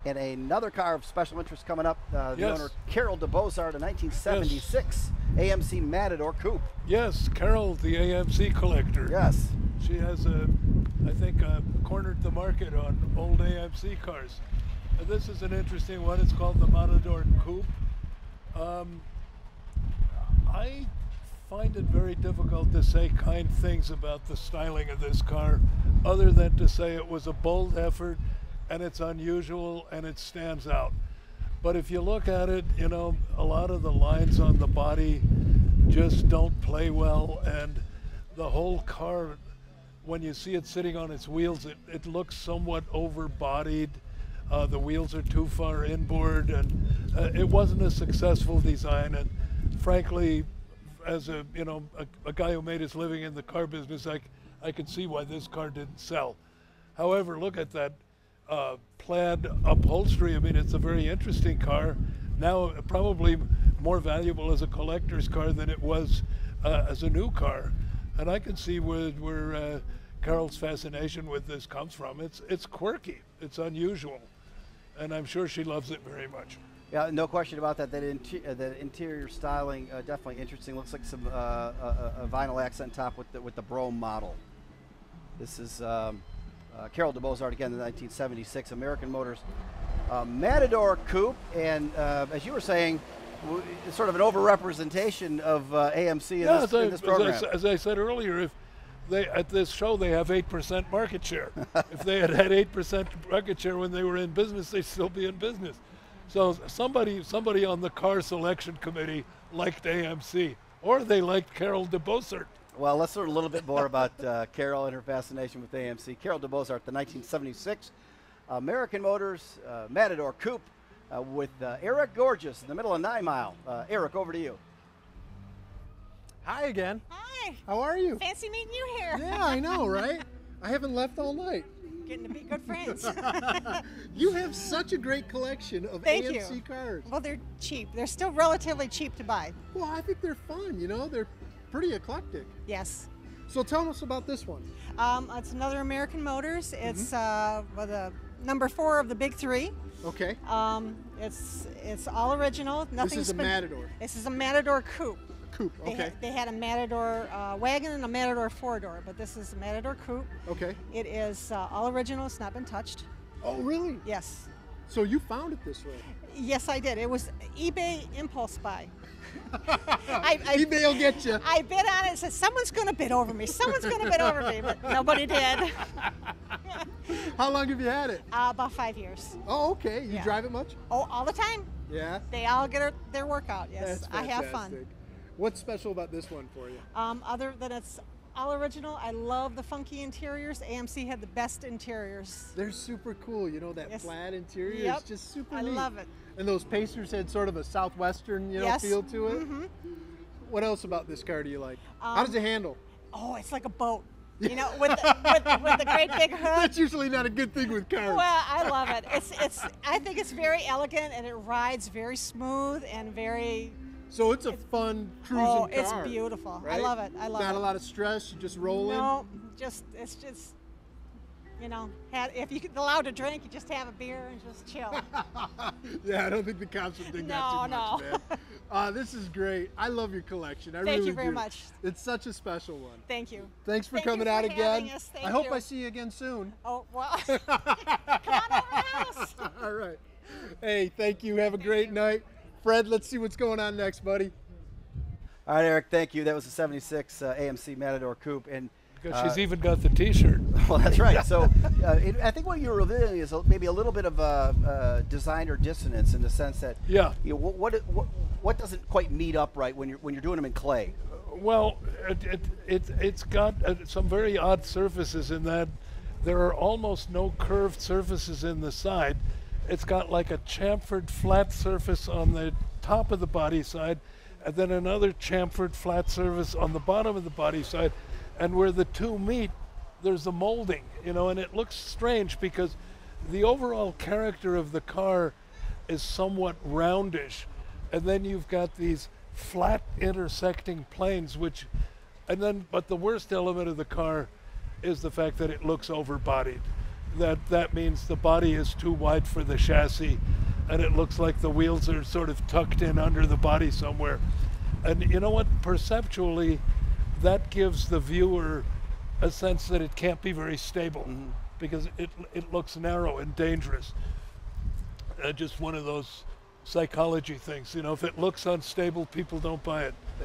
And another car of special interest coming up, the Yes. owner, Carol DeBozart, a 1976 AMC Matador Coupe. Yes, Carol, the AMC collector. Yes. She has, I think, cornered the market on old AMC cars. This is an interesting one. It's called the Matador Coupe. I find it very difficult to say kind things about the styling of this car, other than to say it was a bold effort and it's unusual and it stands out. But if you look at it, you know, a lot of the lines on the body just don't play well, and the whole car, when you see it sitting on its wheels, it looks somewhat over-bodied. The wheels are too far inboard, and it wasn't a successful design. And frankly, as a guy who made his living in the car business, I can see why this car didn't sell. However, look at that plaid upholstery. I mean, it's a very interesting car. Now probably more valuable as a collector's car than it was as a new car. And I can see where Carol's fascination with this comes from. It's quirky, it's unusual, and I'm sure she loves it very much. Yeah, no question about that. That interior styling definitely interesting. Looks like some a vinyl accent top with the Brome model. This is Carol DeBozart again, the 1976 American Motors Matador Coupe, and as you were saying, it's sort of an overrepresentation of AMC in this program. As I said earlier, if at this show they have 8% market share. If they had 8% market share when they were in business, they'd still be in business. So somebody on the car selection committee liked AMC, or they liked Carol DeBozart. Well, let's learn a little bit more about Carol and her fascination with AMC. Carol DeBozart, the 1976 American Motors Matador Coupe with Eric Gorgeous in the middle of 9 Mile. Eric, over to you. Hi again. Hi. How are you? Fancy meeting you here. Yeah, I know, right? I haven't left all night. Getting to be good friends. You have such a great collection of Thank AMC you. cars. Well, they're cheap. They're still relatively cheap to buy. Well, I think they're fun, you know? They're pretty eclectic. Yes. So tell us about this one. It's another American Motors. It's the number 4 of the big 3. Okay. It's all original. This is a Matador. This is a Matador Coupe. Coupe, okay. They had a Matador wagon and a Matador 4-door, but this is a Matador Coupe. Okay. It is all original. It's not been touched. Oh, really? Yes. So you found it this way? Yes, I did. It was eBay impulse buy. eBay will get you. I bid on it and said, someone's going to bid over me. Someone's going to bid over me, but nobody did. How long have you had it? About 5 years. Oh, okay. You drive it much? Oh, all the time. Yeah? They all get their workout, yes. That's I have fun. fantastic. What's special about this one for you? Other than it's all original, I love the funky interiors. AMC had the best interiors. They're super cool. You know, that plaid interior Yep. is just super I neat. love it. And those Pacers had sort of a southwestern, feel to it. Mm-hmm. What else about this car do you like? How does it handle? Oh, it's like a boat. You know, with the great big hood. That's usually not a good thing with cars. Well, I love it. I think it's very elegant, and it rides very smooth and very. So it's a fun cruising car. Oh, it's beautiful. Right? I love it. I love it. Not a lot of stress. You just roll in. No, it's just. You know, if you're allowed to drink, you just have a beer and just chill. Yeah, I don't think the cops would think that too much, man. This is great. I love your collection. I really do. Thank you very much. It's such a special one. Thank you. Thanks for coming out again. I hope you. I see you again soon. Oh, well, come on over the house. All right. Hey, thank you. Have a great night. Fred, let's see what's going on next, buddy. All right, Eric, thank you. That was the 76 AMC Matador Coupe. And because she's even got the T-shirt. Well, that's right. So I think what you're revealing is maybe a little bit of designer dissonance in the sense that what doesn't quite meet up right when you're doing them in clay. Well, it's got some very odd surfaces in that there are almost no curved surfaces in the side. It's got like a chamfered flat surface on the top of the body side, and then another chamfered flat surface on the bottom of the body side. And where the two meet, there's a molding, and it looks strange because the overall character of the car is somewhat roundish. And then you've got these flat intersecting planes, but the worst element of the car is the fact that it looks overbodied. that means the body is too wide for the chassis, and it looks like the wheels are sort of tucked in under the body somewhere. And you know what? Perceptually, that gives the viewer a sense that it can't be very stable, because it looks narrow and dangerous. Just one of those psychology things. You know, if it looks unstable, people don't buy it.